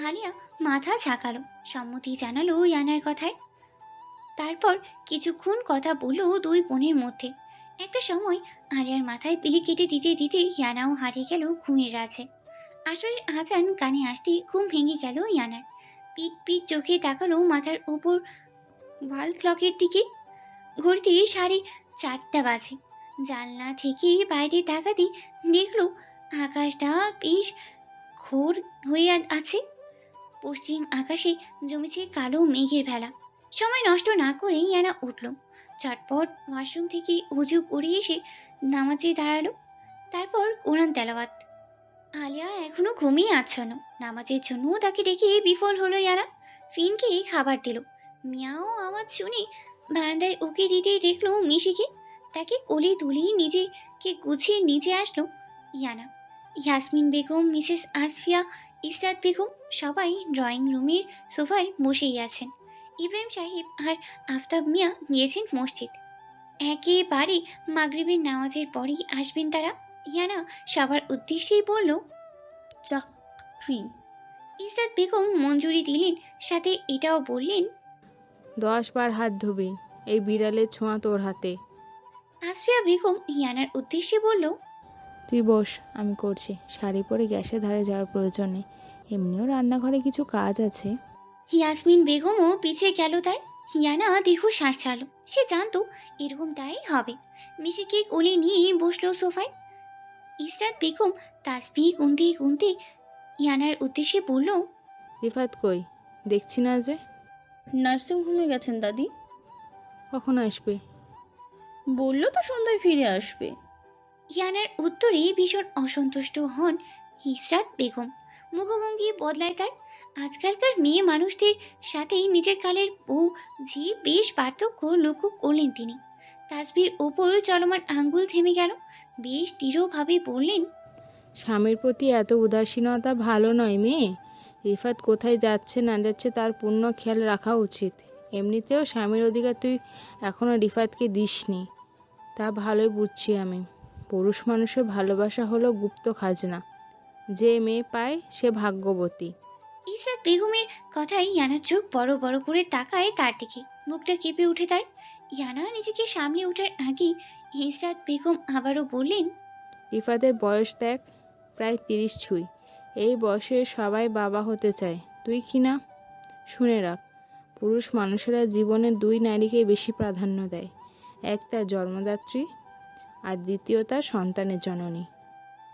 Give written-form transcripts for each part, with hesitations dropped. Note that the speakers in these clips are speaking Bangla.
আলিয়া মাথা ঝাঁকালো, সম্মতি জানালো ইয়ানার কথায়। তারপর কিছুক্ষণ কথা বললো দুই বোনের মধ্যে। একটা সময় আলিয়ার মাথায় পিলি কেটে দিতে দিতে ইয়ানাও হারিয়ে গেল ঘুমের রাজ্যে। আসরের আজান কানে আসতেই ঘুম ভেঙে গেল ইয়ানার। পিট পিট চোখে তাকালো মাথার উপর ওয়াল ক্লকের দিকে। ঘড়িতে 4:30 বাজে। জানলা থেকে বাইরে তাকাতে দেখলো আকাশটা বেশ ঘোর হয়ে আছে। পশ্চিম আকাশে জমেছে কালো মেঘের ভেলা। সময় নষ্ট না করে ইয়ানা উঠল, চটপট ওয়াশরুম থেকে উজু করে এসে নামাজে দাঁড়ালো। তারপর কোরআন তেলাওয়াত। আলিয়া এখনো ঘুমিয়ে আচ্ছন্ন। নামাজের জন্য তাকে ডেকে বিফল হলো ইয়ানা। ফিনকে খাবার দিল। মিয়াও আওয়াজ শুনে বারান্দায় উকি দিতেই দেখলো মিশিকে। তাকে কোলে তুলে নিজেকে গুছিয়ে নিচে আসলো ইয়ানা। ইয়াসমিন বেগম, মিসেস আসফিয়া, ইসরাত বেগম সবাই ড্রয়িং রুমের সোফায় বসেই আছেন। ইব্রাহিম সাহেব আর আফতাব মিয়া গিয়েছেন মসজিদ। একেবারে মাগরিবের নামাজের পরেই আসবেন তারা। ইয়ানা সবার উদ্দেশ্যেই বলল, চাকরি। ইসরাত বেগম মঞ্জুরি দিলেন, সাথে এটাও বললেন, 10 বার হাত ধুবি, এই বিড়ালের ছোঁয়া তোর হাতে। আসফিয়া বেগম ইয়ানার উদ্দেশ্যে বলল, তুই বস, আমি করছি। শাড়ি পরে গ্যাসের ধারে যাওয়ার প্রয়োজন নেই, এমনিও রান্নাঘরে কিছু কাজ আছে। ইয়াসমিন বেগমও পিছিয়ে গেল তার। ইয়ানা দীর্ঘ শ্বাস ছাড়ল। সে জানতো এরকমটাই হবে। মিশিকে কোলে নিয়ে বসলো সোফায়। ইসরাত বেগম তাসবিহ গুনতে গুনতে ইয়ানার উদ্দেশ্যে বলল, রিফাত কই? দেখছি না যে। নার্সিংহোমে গেছেন দাদি। কখন আসবে? বললো তো সন্ধ্যায় ফিরে আসবে। ইয়ানার উত্তরে ভীষণ অসন্তুষ্ট হন ইসরাত বেগম। মুখভঙ্গি বদলায় তার। আজকালকার মেয়ে মানুষদের সাথে নিজের কালের বউ ঝি বেশ পার্থক্য লক্ষ্য করলেন তিনি। তাসবির ওপর চলমান আঙ্গুল থেমে গেল। বেশ দৃঢ়ভাবে বললেন, স্বামীর প্রতি এত উদাসীনতা ভালো নয় মেয়ে। রিফাত কোথায় যাচ্ছে না যাচ্ছে তার পূর্ণ খেয়াল রাখা উচিত। এমনিতেও স্বামীর অধিকার তুই এখনও রিফাতকে দিসনি, তা ভালোই বুঝছি আমি। পুরুষ মানুষের ভালোবাসা হলো গুপ্ত খাজনা, যে মেয়ে পায় সে ভাগ্যবতী। ইসরাত বেগমের কথায় ইয়ানার চোখ বড় বড় করে তাকায় তার দিকে। মুখটা কেঁপে উঠে তার। ইয়ানা নিজেকে সামলে ওঠার আগে ইসরাত বেগম আবারও বললেন, রিফাতের বয়স দেখ, প্রায় 30 ছুঁই। এই বয়সে সবাই বাবা হতে চায়, তুই কি না? শুনে রাখ, পুরুষ মানুষেরা জীবনে 2 নারীকে বেশি প্রাধান্য দেয়। এক তার জন্মদাত্রী, আর দ্বিতীয় তার সন্তানের জননী।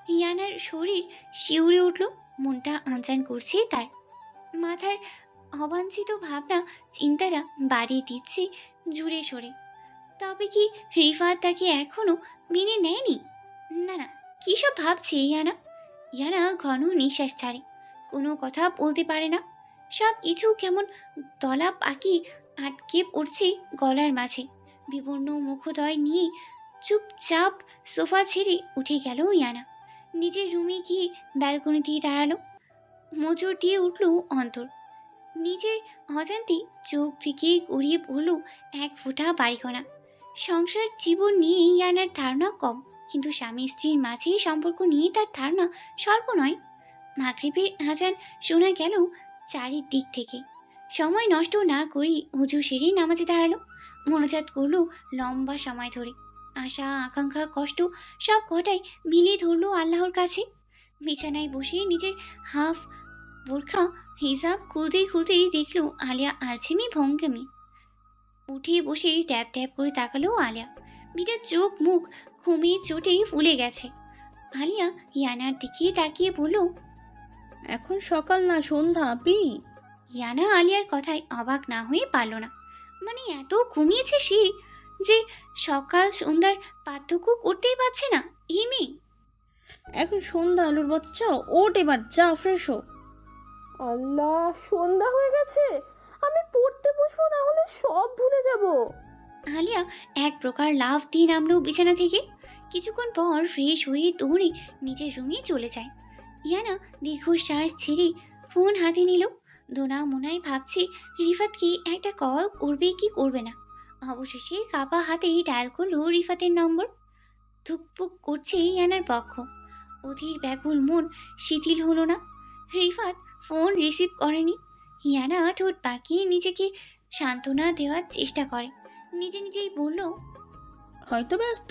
ইয়ানার শরীর শিউরে উঠল। মনটা আনচান করছে তার। মাথার অবাঞ্ছিত ভাবনা চিন্তারা বাড়িয়ে দিচ্ছে জুড়ে সরে। তবে কি রিফাত তাকে এখনো মেনে নেয়নি? না না, কী সব ভাবছে ইয়ানা। ইয়ানা ঘন নিঃশ্বাস ছাড়ে, কোনো কথা বলতে পারে না। সব কিছু কেমন দলা পাকি আটকে পড়ছে গলার মাঝে। বিবর্ণ মুখোদয় নিয়ে চুপচাপ সোফা ছেড়ে উঠে গেল ইয়ানা। নিজের রুমে গিয়ে ব্যালকনি দিয়ে দাঁড়ালো। মোচড় দিয়ে উঠল অন্তর। নিজের অজান্তে চোখ থেকে গড়িয়ে পড়ল এক ফোঁটা বাড়িকণা। সংসার জীবন নিয়ে ইয়ানার ধারণা কম, কিন্তু স্বামী স্ত্রীর মাঝে সম্পর্ক নিয়ে তার ধারণা স্বল্প নয়। মাগরিবের আজান শোনা গেল চারিদিক থেকে। সময় নষ্ট না করে উজু সেরে নামাজে দাঁড়ালো। মনোজাত করলো লম্বা সময় ধরে। আশা, আকাঙ্ক্ষা, কষ্ট সব কটাই মিলিয়ে ধরলো আল্লাহর কাছে। বিছানায় বসে নিজের হাফ বোরখা হিজাব খুলতেই খুলতেই দেখলো আলিয়া আলছেমি ভঙ্গিমে। উঠে বসে ট্যাপ ট্যাপ করে তাকালো আলিয়া। মেয়েটার চোখ মুখ ঘুমে চোটে ফুলে গেছে। আলিয়া ইয়ানার দিকে তাকিয়ে বলল, এখন সকাল না সন্ধ্যা আপি। ইয়ানা আলিয়ার কথায় অবাক না হয়ে পারল না। মানে এত ঘুমিয়েছে সে যে সকাল সন্ধ্যার পার্থক্য করতেই পারছে না এই মেয়ে। এখন সন্ধ্যা আলুর বাচ্চা, ওঠ এবার যা ফ্রেশ হো। আল্লাহ, সন্ধ্যা হয়ে গেছে। আমি পড়তে বসবো, না হলে সব ভুলে যাব। আলিয়া এক প্রকার লাফ দিয়ে নামলো বিছানা থেকে। কিছুক্ষণ পর ফ্রেশ হয়ে দৌড়ে নিজের রুমে চলে যায়। ইয়ানা দীর্ঘশ্বাস ছেড়ে ফোন হাতে নিল। দোনা মোনায় ভাবছে রিফাতকে একটা কল করবে কি করবে না। অবশেষে কাপা হাতে ডায়াল করলো রিফাতের নম্বর। ধুকপুক করছে ইয়ানার পক্ষ। অধীর ব্যাকুল মন শিথিল হলো না। রিফাত ফোন রিসিভ করেনি। ইয়ানা ঠোঁট পাকিয়ে নিজেকে সান্ত্বনা দেওয়ার চেষ্টা করে। নিজে নিজেই বলল, হয়তো ব্যস্ত।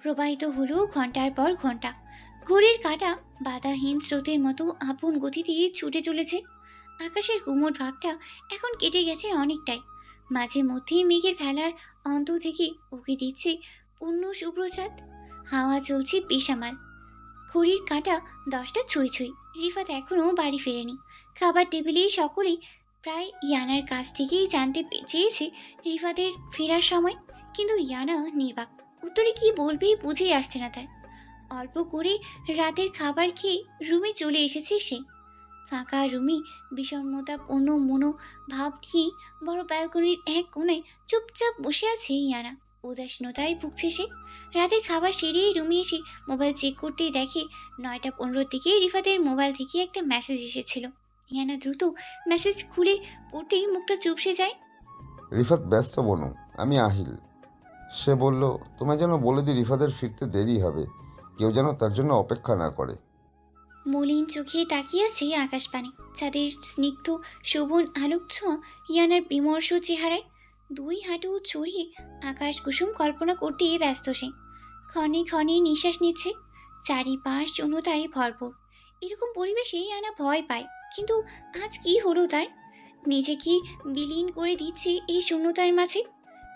প্রবাহিত হলো ঘন্টার পর ঘন্টা। ঘড়ির কাঁটা বাধাহীন স্রোতের মতো আপন গতিতে ছুটে চলেছে। আকাশের গুমোট ভাবটা এখন কেটে গেছে অনেকটাই। মাঝে মধ্যেই মেঘের ফেলার অন্ত থেকে উকি দিচ্ছে পূর্ণ শুভ্রচাঁদ। হাওয়া চলছে বেসামাল। ঘড়ির কাঁটা 10টা ছুঁই ছুঁই। রিফাত এখনও বাড়ি ফেরেনি। খাবার টেবিলে সকলেই প্রায় ইয়ানার কাছ থেকেই জানতে চেয়েছে রিফাতের ফেরার সময়, কিন্তু ইয়ানা নির্বাক। উত্তরে কি বলবে বুঝেই আসছে না তার। অল্প করে রাতের খাবার খেয়ে রুমে চলে এসেছে সে। ফাঁকা রুমে বিষণ্ণতাপূর্ণ মনোভাব নিয়ে বড় ব্যালকনির এক কোণায় চুপচাপ বসে আছে ইয়ানা। উদাসীনতায় ভুগছে সে। রাতের খাবার সেরে রুমে এসে মোবাইল চেক করতেই দেখে 9টা 15 দিকে রিফাতের মোবাইল থেকে একটা মেসেজ এসেছিল। ইয়ানা দ্রুত মেসেজ খুলে পড়তেই মুখটা চুপসে যায়। রিফাত ব্যস্ত বনু, আমি আহিল। সে বলল তোমায় যেন বলে দিই রিফাতের ফিরতে দেরি হবে, কেউ যেন তার জন্য অপেক্ষা না করে। মলিন চোখে তাকিয়ে আছে আকাশপানে। চাঁদের স্নিগ্ধ শোভন আলোক ছোঁয়া ইয়ানার বিমর্ষ চেহারায়। 2 হাঁটু ছড়িয়ে আকাশ কুসুম কল্পনা করতে ব্যস্ত সে। ক্ষণে ক্ষণে নিঃশ্বাস নিচ্ছে। চারিপাশ শূন্যতায় ভরপুর। এরকম পরিবেশে ইয়ানা ভয় পায়, কিন্তু আজ কি হলো তার? নিজেকে বিলীন করে দিচ্ছে এই শূন্যতার মাঝে।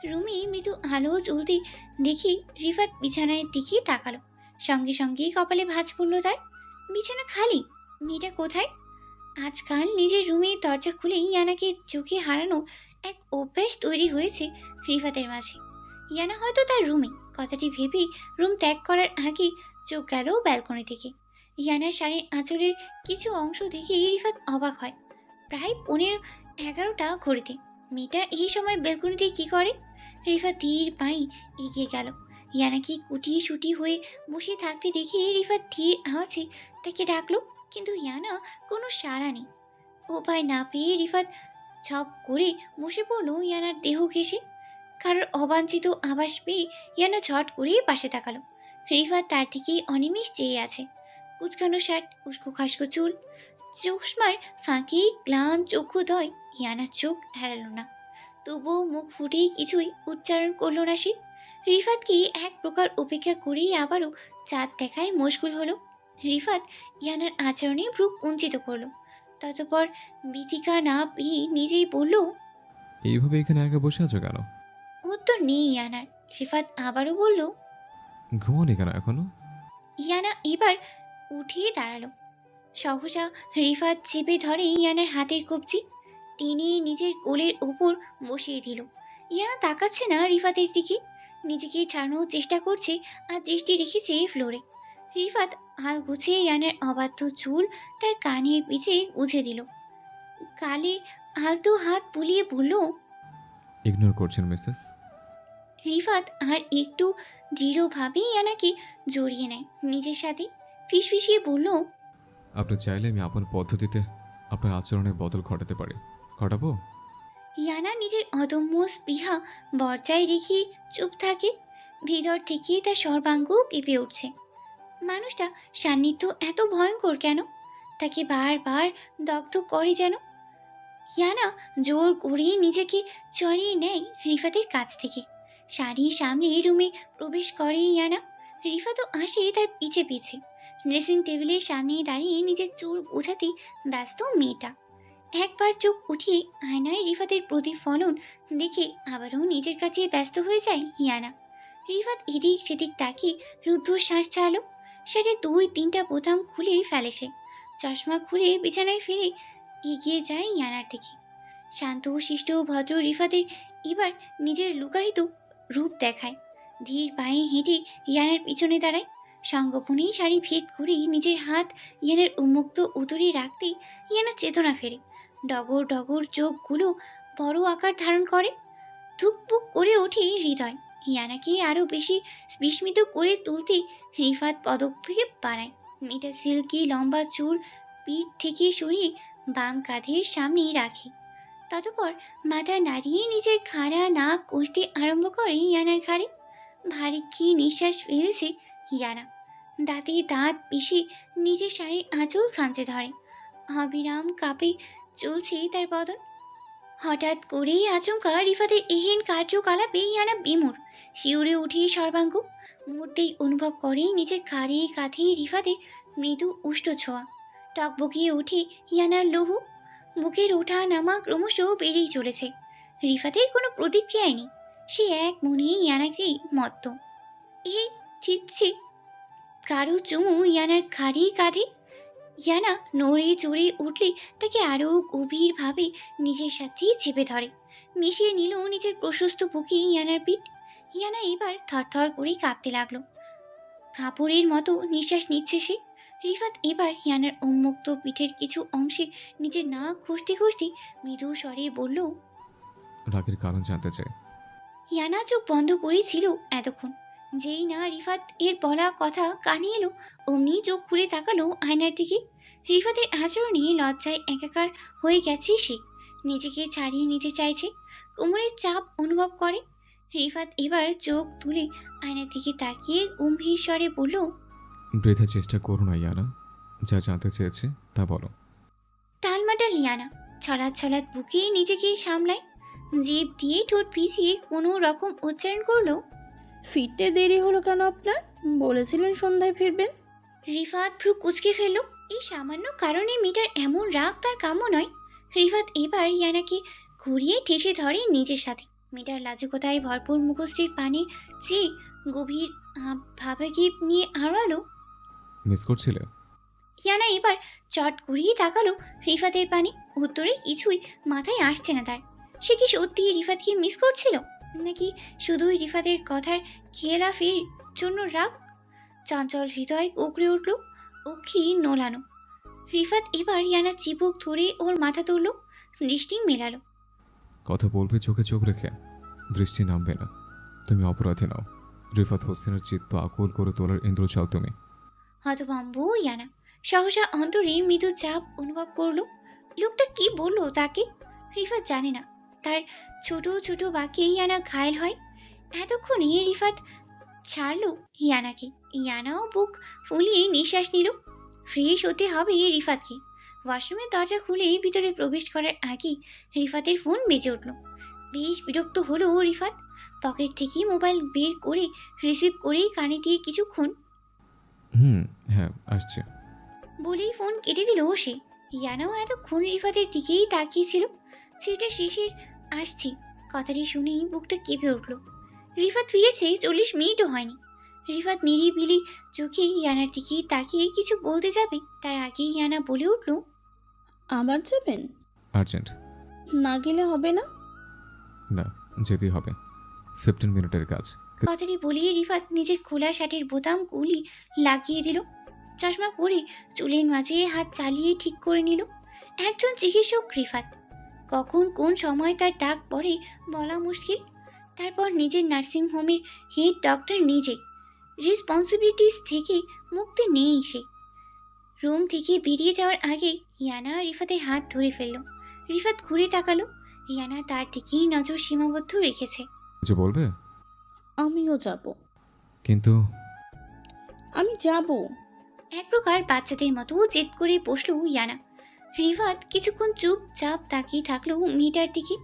রুমে মৃদু আলো জ্বলতে দেখি রিফাত বিছানায় দিকে তাকালো। সঙ্গে সঙ্গে কপালে ভাঁজ পড়ল তার। বিছানা খালি। মেয়েটা কোথায়? আজকাল নিজের রুমে দরজা খুলেই ইয়ানাকে চোখে হারানোর এক অভ্যাস তৈরি হয়েছে রিফাতের মাঝে। ইয়ানা হয়তো তার রুমে। কথাটি ভেবে রুম ত্যাগ করার আগে চোখ গেল ব্যালকনি থেকে। ইয়ানার শাড়ির আঁচলের কিছু অংশ দেখে রিফাত অবাক হয়। প্রায় 11:15 ঘড়িতে মেয়েটা এই সময় ব্যালকনিতে কি করে? রিফাত ধীর পায়ে এগিয়ে গেল। ইয়ানাকে কুটিয়ে শুটি হয়ে বসে থাকতে দেখে রিফাত ধীর আওয়াজে তাকে ডাকলো, কিন্তু ইয়ানা কোনো সাড়া নেই। উপায় না পেয়ে রিফাত ছপ করে বসে পড়লো ইয়ানার দেহ ঘেঁষে। কারোর অবাঞ্ছিত আভাস পেয়ে ইয়ানা ঝট করে পাশে তাকালো। রিফাত তার দিকেই অনিমেষ চেয়ে আছে। কুচকানো শার্ট, উস্কো খাস্কো চুল, চশমার ফাঁকে গ্লান চক্ষুদয়। ইয়ানার চোখ এড়ালো না, তবুও মুখ ফুটেই কিছুই উচ্চারণ করলো না সে। রিফাতকে এক প্রকার উপেক্ষা করেই আবারও চাঁদ দেখায় মশগুল হলো। রিফাত ইয়ানার আচরণে ভ্রু কুঞ্চিত করলো। ততপর বিথিকা না পেয়ে নিজেই বলল, এইভাবে এখানে একা বসে আছো কেন? উত্তর নেই ইয়ানার। রিফাত আবারও বলল, ঘুমাওনি কেন এখনো? ইয়ানা এবার উঠিয়ে দাঁড়ালো। সহসা রিফাত চেপে ধরে ইয়ানার হাতের কবজি, টেনে নিজের কোলের ওপর বসিয়ে দিল। ইয়ানা তাকাচ্ছে না রিফাতের দিকে, নিজেকে ছাড়ানোর চেষ্টা করছে আর দৃষ্টি রেখেছে ফ্লোরে। রিফাত হাল গুছিয়ে ইয়ানার অবাধ্য চুল তার কানের পিছে গুঁজে দিল। কালে আলতো হাত বুলিয়ে বলল, ইগনোর করছেন মিসেস? রিফাত আর একটু দৃঢ়ভাবে ইয়ানাকে জড়িয়ে নেয় নিজের সাথে। ফিসফিসিয়ে বলল, আপনি চাইলে আমি আপন পদ্ধতিতে আপনার আচরণে বদল ঘটাতে পারি। ঘটাবো? ইয়ানা নিজের অদম্য স্পৃহা বজায় রেখে চুপ থাকে। ভিতর থেকে তার সর্বাঙ্গ কেঁপে উঠছে। মানুষটা সান্নিধ্য এত ভয়ঙ্কর কেন? তাকে বারবার দগ্ধ করে যেন। ইয়ানা জোর করে নিজেকে চড়িয়ে নেয় রিফাতের কাছ থেকে। শাড়ির সামনে রুমে প্রবেশ করে ইয়ানা। রিফাতও আসে তার পিছে পিছে। ড্রেসিং টেবিলের সামনে দাঁড়িয়ে নিজের চুল বোঝাতে ব্যস্ত মেয়েটা। একবার চোখ উঠিয়ে আয়নায় রিফাতের প্রতিফলন দেখে আবারও নিজের কাছে ব্যস্ত হয়ে যায় ইয়ানা। রিফাত এদিক সেদিক তাকিয়ে রুদ্ধশ্বাস ছাড়ল। সেটা 2-3টা বোতাম খুলে ফেলে সে। চশমা খুলে বিছানায় ফেলে এগিয়ে যায় ইয়ানার দিকে। শান্ত শিষ্ট ভদ্র রিফাতের এবার নিজের লুকায়িত রূপ দেখায়। ধীর পায়ে হেঁটে ইয়ানার পিছনে দাঁড়ায়। সঙ্গোপনে শাড়ি ভেদ করে নিজের হাত ইয়ানার উন্মুক্ত উদরে রাখতেই ইয়ানা চেতনা ফেরে। ডগর ডগর চোখগুলো বড় আকার ধারণ করে। ধুকপুক করে ওঠে হৃদয়। ইয়ানাকে আরও বেশি বিস্মিত করে তুলতে রিফাত পদক্ষেপ বাড়ায়। মেয়েটা সিল্কি লম্বা চুল পিঠ থেকে সরিয়ে বাম কাঁধের সামনে রাখে। ততপর মাথা নাড়িয়ে নিজের খাড়া নাক কষতে আরম্ভ করে ইয়ানার ঘাড়ে। ভারী কি নিঃশ্বাস ফেলেছে ইয়ানা। দাঁতে দাঁত পিষে নিজের শাড়ির আঁচল খামচে ধরে। অবিরাম কাঁপে চলছে তার বদন। হঠাৎ করেই আচমকা রিফাতের এহেন কার্যকলাপে ইয়ানা বিমূঢ়, শিউরে উঠে সর্বাঙ্গ। মুহূর্তেই অনুভব করে নিজের কাঁধে কাঁধে রিফাতের মৃদু উষ্ঠ ছোঁয়া। টকবকিয়ে ওঠে ইয়ানার লহু, বুকের ওঠা নামা ক্রমশ বেড়েই চলেছে। রিফাতের কোনো প্রতিক্রিয়াই নেই, সে এক মনে ইয়ানাকেই মত্ত। এই চিচ্ছে কারো চুমু ইয়ানার ঘাড়ে কাঁধে। ইয়ানা নড়ে চড়ে উঠলে তাকে আরও গভীরভাবে নিজের সাথে চেপে ধরে, মিশিয়ে নিল নিজের প্রশস্ত বুকে ইয়ানার পিঠ। ইয়ানা এবার থরথর করে কাঁপতে লাগলো, কাপড়ের মতো নিঃশ্বাস নিচ্ছে সে। রিফাত এবার ইয়ানার উন্মুক্ত পিঠের কিছু অংশে নিজের নাক ঘষতে ঘষতে মৃদু স্বরে বলল, রাগের কারণ জানতে চাই। ইয়ানা চোখ বন্ধ করেছিল এতক্ষণ। যেই না রিফাত এর বলা কথা কানে এলো, অমনি চোখ খুলে তাকালো আয়নার দিকে। রিফাতের আচরণে লজ্জায় একাকার হয়ে গেছে সে, নিজেকে ছাড়িয়ে নিতে চাইছে, কোমরের চাপ অনুভব করে। রিফাত এবার চোখ তুলে আয়নার দিকে তাকিয়ে গম্ভীর স্বরে বলল, বৃথা চেষ্টা করো না ইয়ানা, যা জানতে চেয়েছে তা বলো। টালমাটাল ইয়ানা ছলাৎ ছলাৎ বুকে নিজেকে সামলায়, জিভ দিয়ে ঠোঁট পিছিয়ে কোনো রকম উচ্চারণ করলো, ফিরতে দেরি হলো কেন আপনার? বলেছিলেন সন্ধ্যায় ফিরবেন। রিফাত ভ্রু কুচকে ফেলল। এই সামান্য কারণে মেয়েটার এমন রাগ তার কাম্য নয়। রিফাত এবার ইয়ানাকে ঘুরিয়ে ঠেসে ধরে নিজের সাথে। মেয়েটার লাজুকতায় ভরপুর মুখশ্রীর পানে চেয়ে গভীর ভাবাগিপ নিয়ে আড়ালো। মিস করছিলে? ইয়ানা এবার চট করিয়ে তাকালো রিফাতের পানে। উত্তরে কিছুই মাথায় আসছে না তার। সে কি সত্যি রিফাতকে মিস করছিল, নাকি শুধুই রিফাতের কথার খেলাফের জন্য রাগ? চঞ্চল হৃদয় কুকড়ে উঠল, অক্ষি নোলানো। রিফাত এবার ইয়ানা চিবুক ধরে ওর মাথা তুলল, দৃষ্টি মেলালো। কথা বলবে চোখে চোখ রেখে, দৃষ্টি নামবে না। তুমি অপরাধী নাও। রিফাত হোসেনের চিত্ত আকুল করে তোলার ইন্দ্রজাল তুমি। হতভম্ব ইয়ানা সহসা অন্তরে মৃদু চাপ অনুভব করলো। লোকটা কি বললো তাকে? রিফাত জানে না। তার ছোট ছোট বাক্যে ইয়ানা ঘায়েল হয়। এতক্ষণে রিফাত ছাড়লো ইয়ানাকে। ইয়ানাও বুক ফুলিয়ে নিঃশ্বাস নিল। ফ্রেশ হতে হবে রিফাতকে। ওয়াশরুমের দরজা খুলে ভিতরে প্রবেশ করার আগেই রিফাতের ফোন বেজে উঠল। বেশ বিরক্ত হলো রিফাত। পকেট থেকে মোবাইল বের করে রিসিভ করে কানে দিয়ে কিছুক্ষণ হ্যাঁ আসছে বলেই ফোন কেটে দিল সে। ইয়ানাও এতক্ষণ রিফাতের দিকেই তাকিয়েছিল। সেটা শেষের আসছি কথাটি শুনেই বুকটা কেঁপে উঠল। রিফাত ফিরেছে 40 মিনিটও হয়নি। রিফাত নিরিবিলি চোখে ইয়ানার দিকে তাকিয়ে কিছু বলতে যাবে, তার আগেই ইয়ানা বলে উঠল, আবার যাবেন? আর্জেন্ট। না গেলে হবে না? না, যেতেই হবে। 15 মিনিটের কাজ। কথাটি বলিয়ে রিফাত নিজের খোলা শার্টের বোতাম গুলি লাগিয়ে দিল। চশমা পরে চুলের মাঝে হাত চালিয়ে ঠিক করে নিল। একজন চিকিৎসক রিফাত, কখন কোন সময় তার ডাক পড়ে বলা মুশকিল। তারপর নিজের নার্সিংহোমের হেড ডক্টর নিজে, রেসপন্সিবিলিটিস থেকে মুক্তি নেই সে। রুম থেকে বেরিয়ে যাওয়ার আগে ইয়ানা রিফাতের হাত ধরে ফেলল। রিফাত ঘুরে তাকালো। ইয়ানা তার দিকেই নজর সীমাবদ্ধ রেখেছে। কিছু বলবে? আমিও যাব। কিন্তু আমি যাব। এক প্রকার বাচ্চাদের মতো জেদ করে বসলো ইয়ানা। রিফাত কিছুক্ষণ চুপচাপ তাকিয়ে থাকলো মেয়েটার দিকে।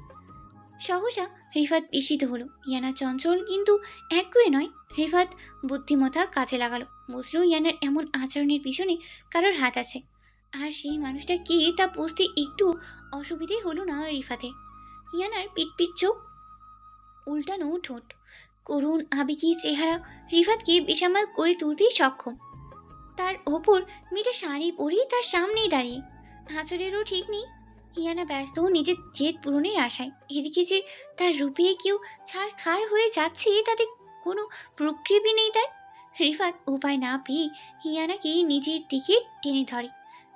সহসা রিফাত বিস্মিত হলো। ইয়ানা চঞ্চল কিন্তু একগুয়ে নয়। রিফাত বুদ্ধিমত্তা কাজে লাগালো, বুঝলো ইয়ানার এমন আচরণের পিছনে কারোর হাত আছে। আর সেই মানুষটা কে তা বুঝতে একটু অসুবিধে হলো না রিফাতের। ইয়ানার পিটপিট চোখ, উল্টানো ঠোঁট, করুণ আবেগী চেহারা রিফাতকে বেসামাল করে তুলতে সক্ষম। তার ওপর মেয়েটা শাড়ি পরে তার সামনেই দাঁড়িয়ে, আঁচলেরও ঠিক নেই। ইয়ানা ব্যস্ত নিজের জেদ পূরণের আশায়। এদিকে যে তার রূপে কেউ ছাড়খাড় হয়ে যাচ্ছে তাতে কোনো প্রকৃতি নেই তার। রিফাত উপায় না পেয়ে ইয়ানাকে নিজের দিকে টেনে ধরে,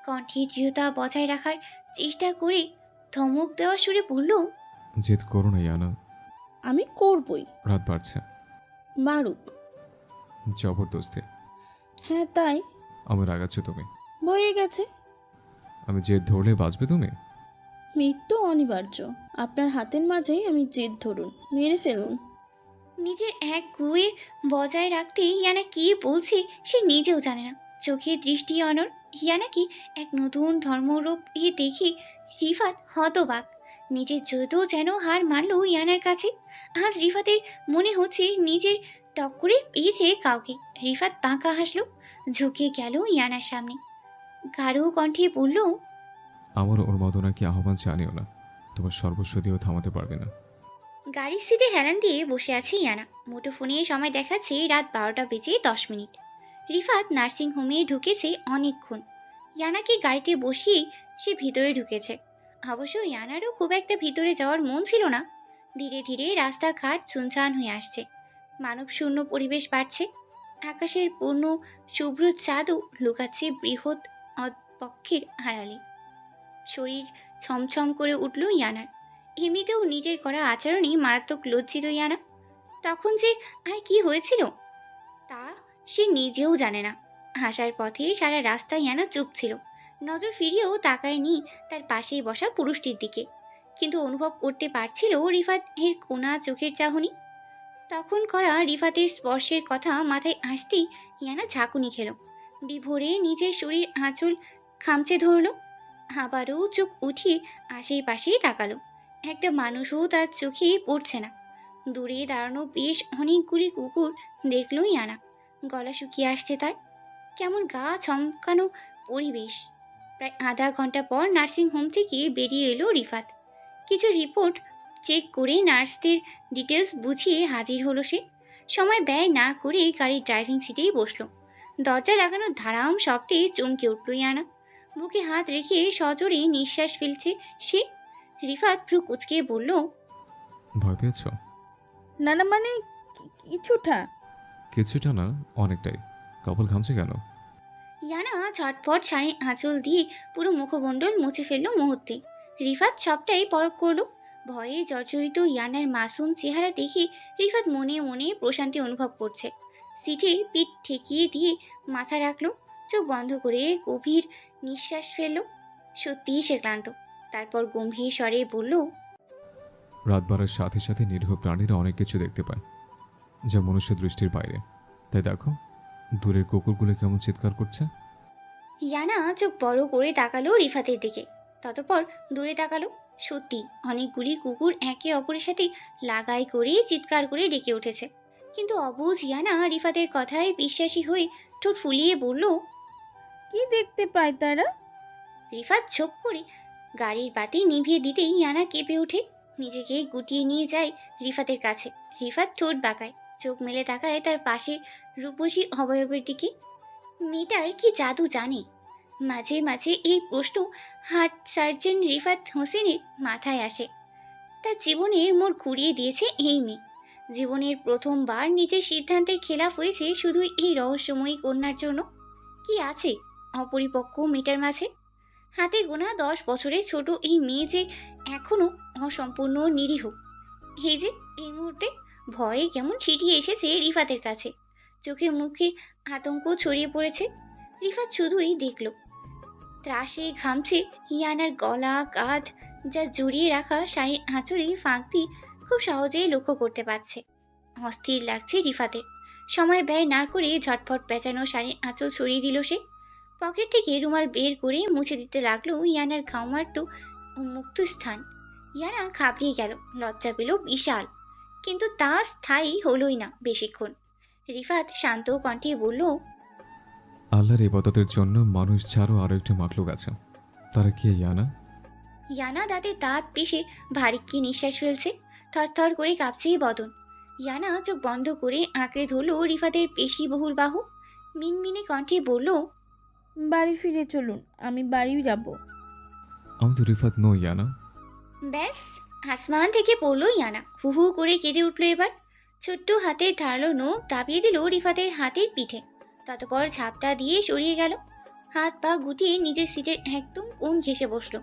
কণ্ঠে দৃঢ়তা বজায় রাখার চেষ্টা করে ধমক দেওয়া সুরে বলল, জেদ করো না ইয়ানা, আমি করবই। রাত বাড়ছে। মারুক। জবরদস্তি। হ্যাঁ তাই। আমার রাগাচ্ছ তুমি। বয়ে গেছে। আমি জেদ ধরলে বাঁচবে তুমি? মৃত্যু অনিবার্য। আপনার হাতের মাঝেই আমি জেদ ধরুন, মেরে ফেলুন। নিজের এক গুয়ে বজায় রাখতে ইয়ানা কি বলছে সে নিজেও জানে না। চোখে দৃষ্টি অনর। ইয়ানাকে এক নতুন ধর্মরূপ দেখে রিফাত হতবাক। নিজের জয়তেও যেন হার মানল ইয়ানার কাছে। আজ রিফাতের মনে হচ্ছে নিজের টক্করের পেয়েছে কাউকে। রিফাত বাঁকা হাসলো, ঝুঁকে গেল ইয়ানার সামনে, গাঢ় কণ্ঠে বলল, আমার উন্মাদনাকে আহ্বান জানিও না, তোমার সর্বস্ব দিয়েও থামাতে পারবে না। গাড়ির সিটে হেলান দিয়ে বসে আছে ইয়ানা। মুঠোফোনে সময় দেখাচ্ছে রাত 12:10। রিফাত নার্সিং হোমে ঢুকেছে অনেকক্ষণ। ইয়ানাকে গাড়িতে বসিয়েই সে ভিতরে ঢুকেছে। অবশ্য ইয়ানারও খুব একটা ভিতরে যাওয়ার মন ছিল না। ধীরে ধীরে রাস্তাঘাট সুনসান হয়ে আসছে, মানবশূন্য পরিবেশ বাড়ছে। আকাশের পূর্ণ শুভ্র চাঁদও লুকাচ্ছে বৃহৎ পক্ষের আড়ালে। শরীর ছমছম করে উঠল ইয়ানার। এমনিতেও নিজের করা আচরণে মারাত্মক লজ্জিত ইয়ানা। তখন যে আর কি হয়েছিল তা সে নিজেও জানে না। হাসার পথে সারা রাস্তা ইয়ানা চুপ ছিল, নজর ফিরিয়েও তাকায়নি তার পাশেই বসা পুরুষটির দিকে। কিন্তু অনুভব করতে পারছিল রিফাত এর কোনা চোখের চাহনি। তখন করা রিফাতের স্পর্শের কথা মাথায় আসতেই ইয়ানা ঝাঁকুনি খেল। বিভোরে নিজের শরীর আঁচল খামচে ধরল। আবারও চোখ উঠিয়ে আশেপাশেই তাকালো। একটা মানুষও তার চোখে পড়ছে না। দূরে দাঁড়ানো বেশ অনেকগুলি কুকুর দেখল ইয়ানা। গলা শুকিয়ে আসছে তার। কেমন গা চমকানো পরিবেশ। প্রায় আধা ঘন্টা পর নার্সিং হোম থেকে বেরিয়ে এলো রিফাত। কিছু রিপোর্ট চেক করে নার্সদের ডিটেলস বুঝিয়ে হাজির হলো সে। সময় ব্যয় না করে গাড়ির ড্রাইভিং সিটেই বসলো। দরজা লাগানো ধারাম শব্দে চমকে উঠল ইয়ানা। বুকে হাত রেখে সজোরে নিঃশ্বাস ফেলছে সে। রিফাত ভ্রু কুচকে বলল, ভয় পেয়েছ? না না, মানে কিছুটা। কিছুটা না, অনেকটাই। কপাল ঘামছে কেন? ইয়ানা ঝটপট শাড়ির আঁচল দিয়ে পুরো মুখমণ্ডল মুছে ফেললো মুহূর্তে। রিফাত সবটাই পরখ করলো। ভয়ে জর্জরিত ইয়ানার মাসুম চেহারা দেখে রিফাত মনে মনে প্রশান্তি অনুভব করছে। সিটে পিঠ ঠেকিয়ে দিয়ে মাথা রাখলো, চোখ বন্ধ করে গভীর নিঃশ্বাস ফেললো। সত্যিই সে ক্লান্ত। তারপর গম্ভীর স্বরে বলল, রাত বাড়ার সাথে সাথে নিরীহ প্রাণীরা অনেক কিছু দেখতে পায়, যা মনুষ্য দৃষ্টির বাইরে। তাই দেখো, দূরের কুকুরগুলো কেমন চিৎকার করছে। ইয়ানা চোখ বড় করে তাকালো রিফাতের দিকে, ততপর দূরে তাকালো। সত্যি অনেকগুলি কুকুর একে অপরের সাথে লাগাই করে চিৎকার করে ডেকে উঠেছে। কিন্তু অবুঝ ইয়ানা রিফাতের কথায় বিশ্বাসী হয়ে ঠোঁট ফুলিয়ে বলল, কি দেখতে পায় তারা? রিফাত ঝোঁক করে গাড়ির বাতি নিভিয়ে দিতেই ইয়ানা কেঁপে ওঠে। নিজেকে গুটিয়ে নিয়ে যায় রিফাতের কাছে। রিফাত ঠোঁট বাঁকায়, চোখ মেলে তাকায় তার পাশে রূপসী অবয়বের দিকে। মেয়েটার কি জাদু জানে? মাঝে মাঝে এই প্রশ্ন হার্ট সার্জন রিফাত হোসেনের মাথায় আসে। তার জীবনের মোড় ঘুরিয়ে দিয়েছে এই মেয়ে। জীবনের প্রথমবার নিজের সিদ্ধান্তের খেলাফ হয়েছে শুধু এই রহস্যময়ী কন্যার জন্য। কি আছে অপরিপক্ক মেয়েটার মাঝে? হাতে গোনা 10 বছরের ছোট এই মেয়ে যে এখনো অসম্পূর্ণ নিরীহ। এই যে এই মুহূর্তে ভয়ে কেমন ছিটিয়ে এসেছে রিফাতের কাছে। চোখে মুখে আতঙ্ক ছড়িয়ে পড়েছে। রিফাত শুধুই দেখল ত্রাসে ঘামছে ইয়ানার গলা কাঁধ, যা জড়িয়ে রাখা শাড়ির আঁচড়ে ফাঁক দিয়ে খুব সহজেই লক্ষ্য করতে পারছে। অস্থির লাগছে রিফাতের। সময় ব্যয় না করে ঝটফট পেঁচানো শাড়ির আঁচল ছড়িয়ে দিল সে। পকেট থেকে রুমাল বের করে মুছে দিতে লাগলো ইয়ানার ঘামার্ত উন্মুক্ত স্থান। ইয়ানা ঘাবড়িয়ে গেল, লজ্জা পেল বিশাল। কিন্তু তা স্থায়ী হলোই না বেশিক্ষণ। রিফাত শান্ত কণ্ঠে বলল, আল্লাহর ইবাদতের জন্য মানুষ ছাড়াও আরো একটা মাখলুক আছে। তারা কি ইয়ানা? ইয়ানা দাঁতে দাঁত পিষে ভারী কি নিঃশ্বাস ফেলছে। থরথর করে কাঁপছে বদন। ইয়ানা চোখ বন্ধ করে আঁকড়ে ধরল রিফাতের পেশিবহুল বাহু। মিনমিনে কণ্ঠে বলল, বাড়ি ফিরে চলুন, আমি বাড়ি যাব। আমি তো রিফাত নই ইয়ানা। ব্যাস, আসমান থেকে পড়লো ইয়ানা। হু হু করে কেঁদে উঠল এবার। ছোট্ট হাতের ধারালো নখ দাবিয়ে দিল রিফাতের হাতের পিঠে। ততপর ঝাপটা দিয়ে সরিয়ে গেল। হাত পা গুটিয়ে নিজের সিটের একদম কোণ ঘেঁষে বসলো।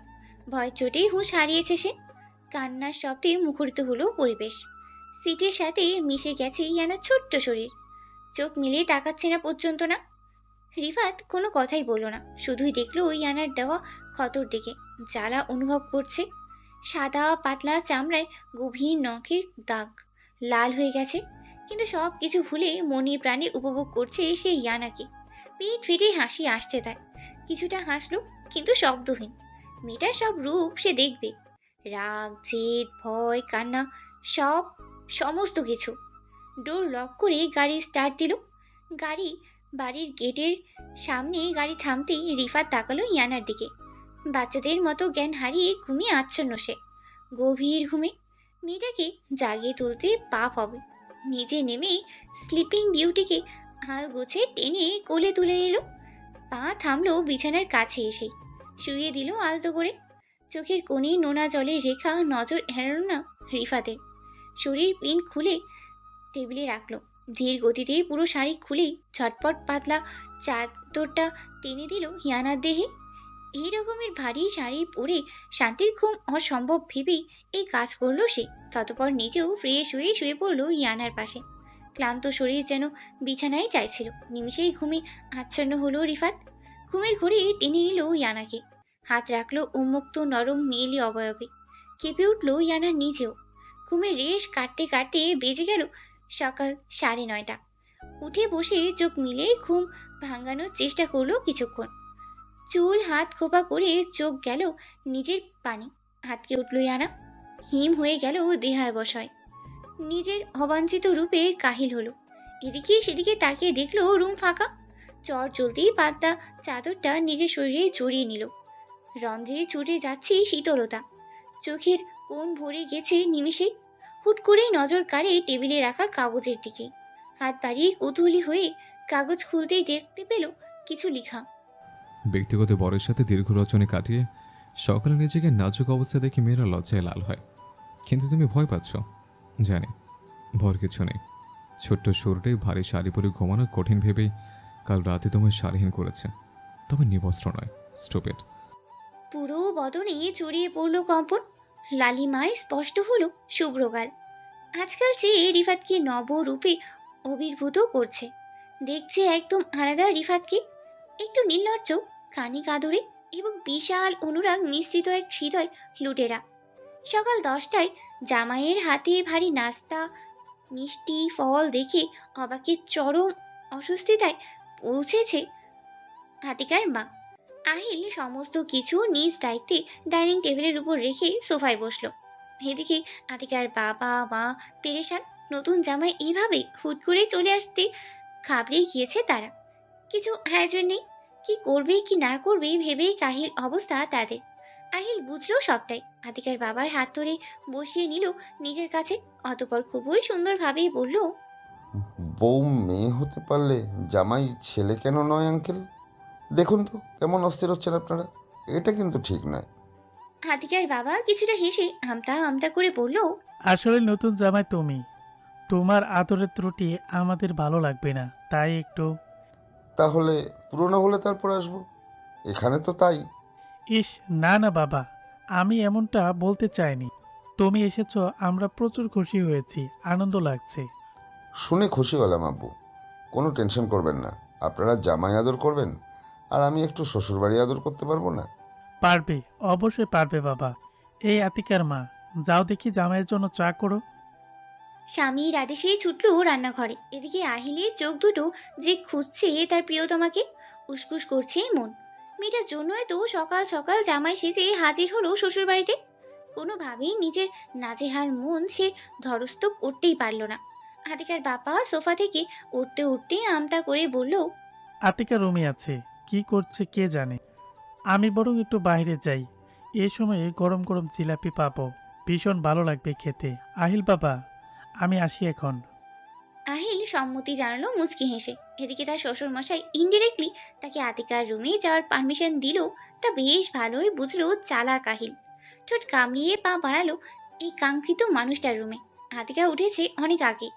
ভয় চোটেই হুঁশ হারিয়েছে সে। কান্নার শব্দে মুখরিত হলো পরিবেশ। সিটের সাথে মিশে গেছে ইয়ানার ছোট্ট শরীর। চোখ মিলিয়ে তাকাচ্ছে না পর্যন্ত না। রিফাত কোনো কথাই বলল না, শুধুই দেখলো ইয়ানার দেওয়া ক্ষতর দিকে। জ্বালা অনুভব করছে। সাদা পাতলা চামড়ায় গভীর নখের দাগ, লাল হয়ে গেছে। কিন্তু সব কিছু ভুলে মনে প্রাণে উপভোগ করছে সে ইয়ানাকে। পিঠ ফিটে হাসি আসছে তার। কিছুটা হাসলো, কিন্তু শব্দহীন। মেয়েটার সব রূপ সে দেখবে, রাগ, জেদ, ভয়, কান্না, সব, সমস্ত কিছু। ডোর লক করে গাড়ি স্টার্ট দিল। গাড়ি বাড়ির গেটের সামনে গাড়ি থামতেই রিফাত তাকালো ইয়ানার দিকে। বাচ্চাদের মতো জ্ঞান হারিয়ে ঘুমিয়ে আচ্ছন্ন সে, গভীর ঘুমে। মেয়েটাকে জাগিয়ে তুলতে পাপ হবে। নিজে নেমে স্লিপিং বিউটিকে হাল গোছে টেনে কোলে তুলে নিল। পা থামলো বিছানার কাছে এসেই, শুইয়ে দিল আলতো করে। চোখের কোণে নোনা জলের রেখা নজর এড়ালো না রিফাতের। শরীর পিন খুলে টেবিলে রাখলো। ধীর গতিতে পুরো শাড়ি খুলেই ঝটপট পাতলা চাদরটা টেনে দিল ইয়ানার দেহে। এই রকমের ভারী শাড়ি পরে শান্তির ঘুম অসম্ভব ভেবেই এই কাজ করলো সে। ততপর নিজেও ফ্রেশ হয়ে শুয়ে পড়লো ইয়ানার পাশে। ক্লান্ত শরীর যেন বিছানায় চাইছিল। নিমিষেই ঘুমে আচ্ছন্ন হলো রিফাত। ঘুমের ঘোরে টেনে নিল ইয়ানাকে, হাত রাখলো উন্মুক্ত নরম মেয়েলি অবয়বে। কেঁপে উঠল ইয়ানা নিজেও। ঘুমের রেশ কাটতে কাটতে বেজে গেল সকাল 9:30। উঠে বসে চোখ মিলে ঘুম ভাঙানোর চেষ্টা করলো কিছুক্ষণ। চুল হাত খোপা করে চোখ গেল নিজের পানি। হাতকে উঠল ইয়ানা, হিম হয়ে গেল দেহাবশয়। নিজের অবাঞ্ছিত রূপে কাহিল হলো। এদিকে সেদিকে তাকিয়ে দেখলো রুম ফাঁকা। চট চলতেই পাতলা চাদরটা নিজের শরীরে জড়িয়ে নিল। রন্ধ্রে ছুটে যাচ্ছে শীতলতা। চোখের কোণ ভরে গেছে নিমিষে। হুট করেই নজর কাড়ে টেবিলে রাখা কাগজের দিকে। হাত বাড়িয়ে কৌতূহলী হয়ে কাগজ খুলতেই দেখতে পেল কিছু লেখা। ব্যক্তিগত বরের সাথে দীর্ঘ রচনে কাটিয়ে সকালে নিজেকে নাজুক অবস্থা দেখে মেয়েরা লজ্জায় লাল হয়। কিন্তু তুমি ভয় পাচ্ছ, জানি। ভয়ের কিছু নেই। ছোট্ট শরীরে ভারী শাড়ি পরে ঘুমানো কঠিন ভেবেই কাল রাতে তোমায় শাড়িহীন করেছে, তবে নিবস্ত্র নয়। স্টুপিড। পুরো বদনে ছড়িয়ে পড়ল কম্পন। লালিমায় স্পষ্ট হলো শুভ্রগাল। আজকাল চেয়ে রিফাতকে নবরূপে অভিভূত করছে। দেখছে একদম আলাদা রিফাতকে। একটু নির্লজ্জ, খানিক আদরে এবং বিশাল অনুরাগ মিশ্রিত এক হৃদয় লুটেরা। সকাল 10টায় জামাইয়ের হাতে ভারী নাস্তা, মিষ্টি, ফল দেখে অবাকের চরম অস্বস্তিতায় পৌঁছেছে আতিকার মা। আহিল সমস্ত কিছু নিজ দায়িত্বে ডাইনিং টেবিলের উপর রেখে সোফায় বসলো। এদিকে আতিকার বাবা মা পেরেশান। নতুন জামাই এইভাবে হুট করে চলে আসতে ঘাবড়ে গিয়েছে তারা। কিছু আয়োজন নেই, কি করবে কি না করবে ভেবেই কাহিল অবস্থা তাদের। আহিল বুঝলো সবটাই। আতিকার বাবার হাত ধরে বসিয়ে নিল নিজের কাছে। অতপর খুবই সুন্দরভাবে বলল, বউ মেয়ে হতে পারলে জামাই ছেলে কেন নয় আঙ্কেল? দেখুন তো কেমন অস্থির হচ্ছেন আপনারা, এটা কিন্তু ঠিক নয়। আতিকার বাবা কিছুটা হেসে আমতা আমতা করে বলল, আসলে নতুন জামাই তুমি, তোমার আদরের ত্রুটি আমাদের ভালো লাগবে না, তাই একটু। তাহলে পুরনো হলে তারপর আসবো, এখানে তো তাই। ইস, না না বাবা, আমি এমনটা বলতে চাইনি। তুমি এসেছো, আমরা প্রচুর খুশি হয়েছি, আনন্দ লাগছে। শুনে খুশি হলাম আব্বু, কোনো টেনশন করবেন না। আপনারা জামাই আদর করবেন আর আমি একটু শ্বশুরবাড়ি আদর করতে পারবো না? পারবে, অবশ্যই পারবে বাবা। এই আতিকার মা, যাও দেখি জামাইয়ের জন্য চা করো। স্বামীর আদেশে ছুটল রান্নাঘরে। এদিকে আহিলের চোখ দুটো যে খুঁজছে তার প্রিয়তমাকে, উসকুস করছে মন। মেয়েটার জন্যই তো সকাল সকাল জামাই সেজে হাজির হলো শ্বশুরবাড়িতে। কোনোভাবেই নিজের নাজেহাল মন সে ধরস্থ করতেই পারল না। আতিকার বাবা সোফা থেকে উঠতে উঠতে আমতা করে বলল, আতিকা রুমে আছে, কি করছে কে জানে। আমি বরং একটু বাইরে যাই, এ সময়ে গরম গরম জিলাপি পাবো, ভীষণ ভালো লাগবে খেতে। আহিল বাবা, আমি আসি এখন। আহিল সম্মতি জানালো মুচকি হেসে। এদিকে তার শ্বশুরমশাই ইনডিরেক্টলি তাকে আতিকার রুমে যাওয়ার পারমিশন দিল। তা বেশ ভালোই বুঝলো চালাক আহিল। ঠোঁট কামড়িয়ে পা বাড়ালো এই কাঙ্ক্ষিত মানুষটার রুমে। আতিকা উঠেছে অনেক আগে,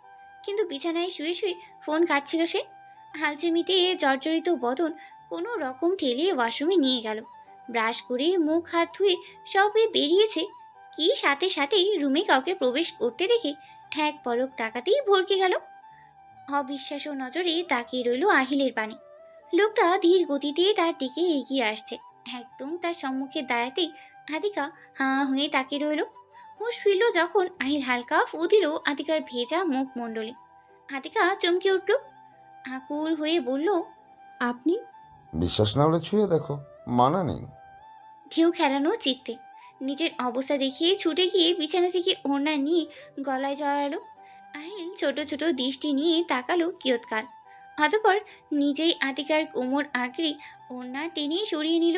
কিন্তু বিছানায় শুয়ে শুয়ে ফোন ঘাটছিল সে। হালচেমিতে জর্জরিত বদন কোনো রকম ঠেলে ওয়াশরুমে নিয়ে গেল। ব্রাশ করে মুখ হাত ধুয়ে সবে বেরিয়েছে, কি সাথে সাথেই রুমে কাউকে প্রবেশ করতে দেখে এক পলক তাকাতেই ভরকে গেল। অবিশ্বাস্য নজরে তাকিয়ে রইল আহিলের পানে। লোকটা ধীর গতিতে তার দিকে এগিয়ে আসছে। একদম তার সম্মুখে দাঁড়াতেই আতিকা হাঁ হয়ে তাকিয়ে রইল। হুঁশ ফিরল যখন আহিল হালকা ফু দিল আতিকার ভেজা মুখমণ্ডলে। আতিকা চমকে উঠল, আকুল হয়ে বলল, আপনি বিশ্বাস না হলে ছুঁয়ে দেখো, মানা নেই। ঢেউ খেলানো চিত্তে নিজের অবস্থা দেখিয়ে ছুটে গিয়ে বিছানা থেকে ওড়না নিয়ে গলায় জড়ালো। আহিল ছোট ছোট দৃষ্টি নিয়ে তাকালো কিয়ৎকাল, অতঃপর নিজেই আতিকার কোমর আঁকড়ে ওড়না টেনে সরিয়ে নিল।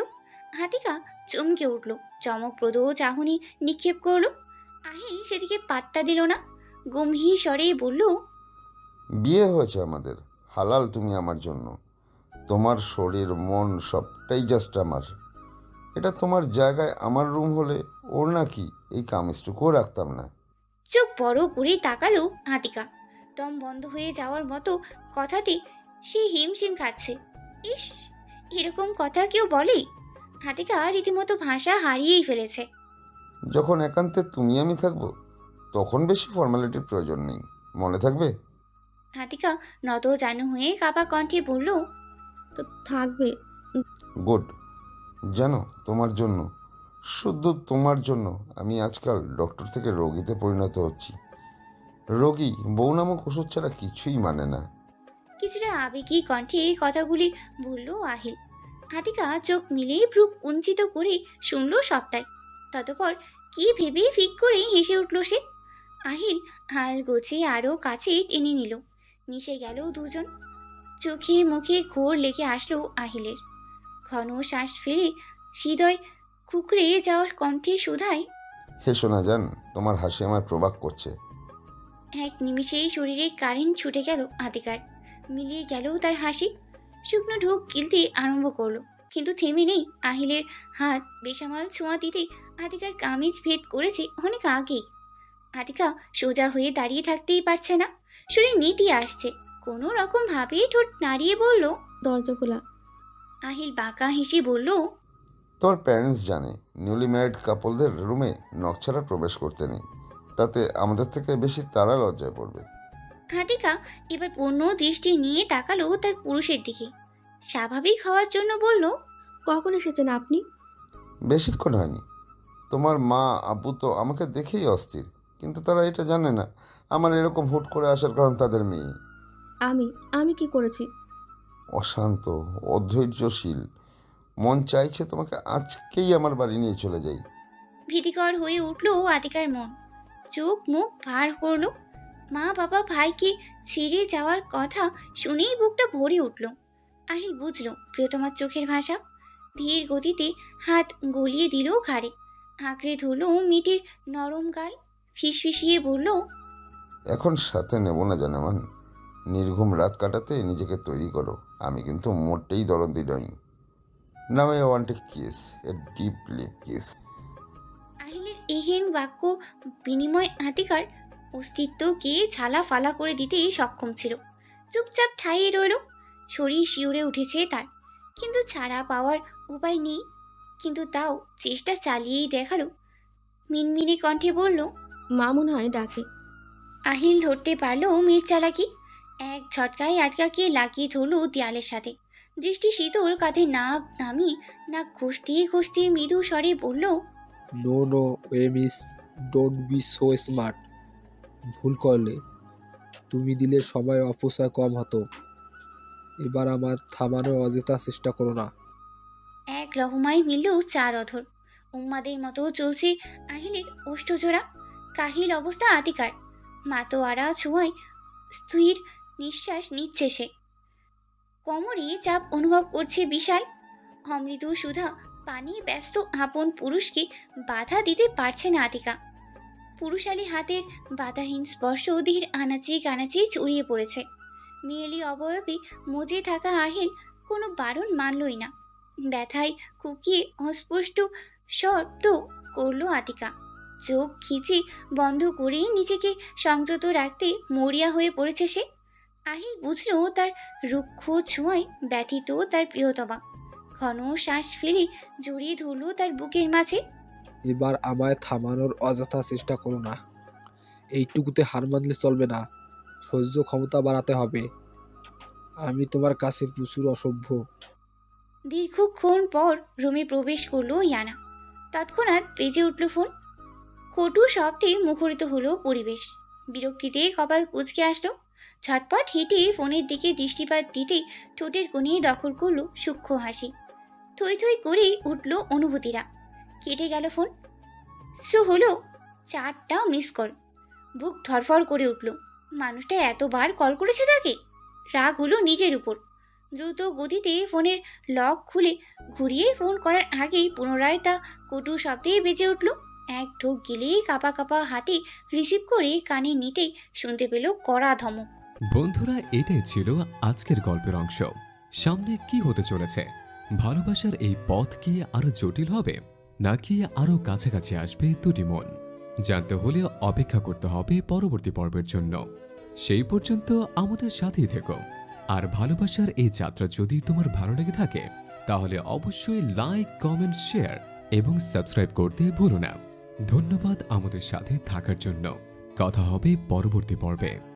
আতিকা চমকে উঠল, চমকপ্রদ চাহনি নিক্ষেপ করলো। আহিল সেদিকে পাত্তা দিল না, গম্ভীর স্বরে বলল, বিয়ে হয়েছে আমাদের, হালাল তুমি আমার জন্য। তোমার শরীর মন সবটাই জাস্ট আমার। এটা তোমার জায়গায় আমার রুম হলে ওর নাকি এই কামিজটুকুও রাখতাম না। চোখ বড় করে তাকালো আতিকা। দম বন্ধ হয়ে যাওয়ার মতো কথাতে সে হিমশিম খাচ্ছে। ইস, এরকম কথা কেউ বলে? আতিকা রীতিমতো ভাষা হারিয়েই ফেলেছে। যখন একান্তে তুমি আমি থাকবো তখন বেশি ফর্মালিটির প্রয়োজন নেই, মনে থাকবে? আতিকা নত জানু হয়ে কাপা কণ্ঠে বলল, তো থাকবে। গুড। জানো, তোমার জন্য, শুধু তোমার জন্য আমি আজকাল ডক্টর থেকে রোগীতে পরিণত হচ্ছি। রোগী বউ নামক ওষুধ ছাড়া কিছুই মানে না। কিছুটা আবেগী কণ্ঠে কথাগুলি বলল আহিল। আতিকা চোখ মিলিয়ে ভ্রু কুঞ্চিত করে শুনল সবটাই। ততপর কি ভেবে ফিক করে হেসে উঠল সে। আহিল হাল গোছে আরো কাছে টেনে নিল, মিশে গেল দুজন। চোখে মুখে ঘোর লেগে আসলো আহিলের। ঘন শ্বাস ফেলে হৃদয় কুকড়ে যাওয়ার কণ্ঠে শুধায়, হেসো না জান, তোমার হাসি আমার প্রবাক করছে। এক নিমিষেই শরীরে কারেন্ট ছুটে গেল আতিকার, মিলিয়ে গেল তার হাসি। শুকনো ঢোক গিলতে আরম্ভ করলো, কিন্তু থেমে নেই। আহিলের হাত বেসামাল ছোঁয়া দিতে আতিকার কামিজ ভেদ করেছে অনেক আগেই। আতিকা সোজা হয়ে দাঁড়িয়ে থাকতেই পারছে না, শরীর নেতিয়ে আসছে। কোনো রকম ভাবে ঠোঁট নাড়িয়ে বলল, দরজা খোলা। আহিল বাঁকা হেসে বলল, তোর প্যারেন্টস জানে নিউলি ম্যারিড কাপলদের রুমে নখ ছাড়া প্রবেশ করতে নেই, তাতে আমাদের থেকে বেশি তারা লজ্জায় পড়বে। আতিকা এবার পূর্ণ দৃষ্টি নিয়ে তাকালো তার পুরুষের দিকে। স্বাভাবিক হওয়ার জন্য বলল, কখন এসেছেন আপনি? বেশিক্ষণ হয়নি। তোমার মা আব্বু তো আমাকে দেখেই অস্থির, কিন্তু তারা এটা জানে না আমার এরকম হুট করে আসার কারণ তাদের মেয়ে। আমি আমি কি করেছি? অশান্ত, অধৈর্যশীল, মন চাইছে তোমাকে আজকেই আমার বাড়ি নিয়ে চলে যাই। ভীতিকর হয়ে উঠল আতিকার মন, চোখ মুখ ভার করলো। মা বাবা ভাইকে ছেড়ে যাওয়ার কথা শুনেই বুকটা ভরে উঠল। আহিল বুঝল প্রিয়তমার চোখের ভাষা। ধীর গতিতে হাত গলিয়ে দিল ঘাড়ে, আঁকড়ে ধরল মিটির নরম গাল, ফিসফিসিয়ে বলল, এখন সাথে নেব না জানামান, নির্ঘুম রাত কাটাতে নিজেকে তৈরি করো। আমি কিন্তু মোটেই দরদি নই। Now I want a kiss, a deep lip kiss. আহিলের এহেন বাক্য বিনিময় আতিকার অস্তিত্বকে ঝালা ফালা করে দিতেই সক্ষম ছিল। চুপচাপ ঠাইয়ে রইল। শরীর শিউরে উঠেছে তার, কিন্তু ছাড়া পাওয়ার উপায় নেই। কিন্তু তাও চেষ্টা চালিয়েই দেখালো। মিনমিনে কণ্ঠে বলল, মা মনে হয় ডাকে। আহিল ধরতে পারল মেয়ের চালাকি। এক ঝটকায় আটকাকে লাগিয়ে ধরল দেয়ালের সাথে। দৃষ্টি শীতল, কাঁধে নাক নামিয়ে নাক ঘষতে ঘষতে মৃদু স্বরে বলল, no no way miss, don't be so smart. ভুল করলে। তুমি দিলে সময় অপচয় কম হতো। এবার আমার থামানোর অযথা চেষ্টা করো না। এক রহমায় মিলল চার অধর। উম্মাদের মতো চলছে আহিলের ওষ্ঠজোড়া। কাহিল অবস্থা আতিকার, মাতোয়ারা ছোঁয়ায় স্থির নিঃশ্বাস নিচ্ছে সে। কোমরে চাপ অনুভব করছে বিশাল। অমৃত সুধা পানি ব্যস্ত আপন পুরুষকে বাধা দিতে পারছে না আতিকা। পুরুষালী হাতের বাধাহীন স্পর্শ দেহের আনাচে কানাচে ছড়িয়ে পড়েছে। মেয়েলি অবয়বে মজে থাকা আহিল কোনো বারণ মানলই না। ব্যথায় কুকিয়ে অস্পষ্ট শব্দ করল আতিকা। চোখ খিচে বন্ধ করে নিজেকে সংযত রাখতে মরিয়া হয়ে পড়েছে সে। আহিল বুঝল তার রুক্ষ ছোঁয়ায় ব্যথিত তার প্রিয়তমা। ঘন শ্বাস ফেলে জড়িয়ে ধরল তার বুকের মাঝে। এবার আমায় থামানোর অযথা চেষ্টা করো না। এইটুকুতে হার মানলে চলবে না, সহ্য ক্ষমতা বাড়াতে হবে। আমি তোমার কাছে প্রচুর অসভ্য। দীর্ঘক্ষণ পর রুমে প্রবেশ করলো ইয়ানা। তৎক্ষণাৎ বেজে উঠল ফোন। কটু শব্দে মুখরিত হলো পরিবেশ। বিরক্তিতে কপাল কুঁচকে আসলো। ঝটপট হেঁটে ফোনের দিকে দৃষ্টিপাত দিতেই ঠোঁটের কোণে দখল করলো সূক্ষ্ম হাসি। থই থই করে উঠল অনুভূতিরা। কেটে গেল ফোন। হলো 4টা মিস কল। বুক ধরফর করে উঠল। মানুষটা এতবার কল করেছে তাকে। রাগ হলো নিজের উপর। দ্রুত গতিতে ফোনের লক খুলে ঘুরিয়ে ফোন করার আগেই পুনরায় তা কটু শব্দে বেজে উঠল। এক ঢোক গিলেই কাঁপা কাঁপা হাতে রিসিভ করে কানে নিতেই শুনতে পেল কড়া ধমক। বন্ধুরা, এটাই ছিল আজকের গল্পের অংশ। সামনে কি হতে চলেছে? ভালোবাসার এই পথ কি আরো জটিল হবে, নাকি আরো কাছাকাছি আসবে দুটি মন? জানতে হলে অপেক্ষা করতে হবে পরবর্তী পর্বের জন্য। সেই পর্যন্ত আমাদের সাথেই থেকো। আর ভালোবাসার এই যাত্রা যদি তোমার ভালো লেগে থাকে, তাহলে অবশ্যই লাইক, কমেন্ট, শেয়ার এবং সাবস্ক্রাইব করতে ভুলো না। ধন্যবাদ আমাদের সাথে থাকার জন্য। কথা হবে পরবর্তী পর্বে।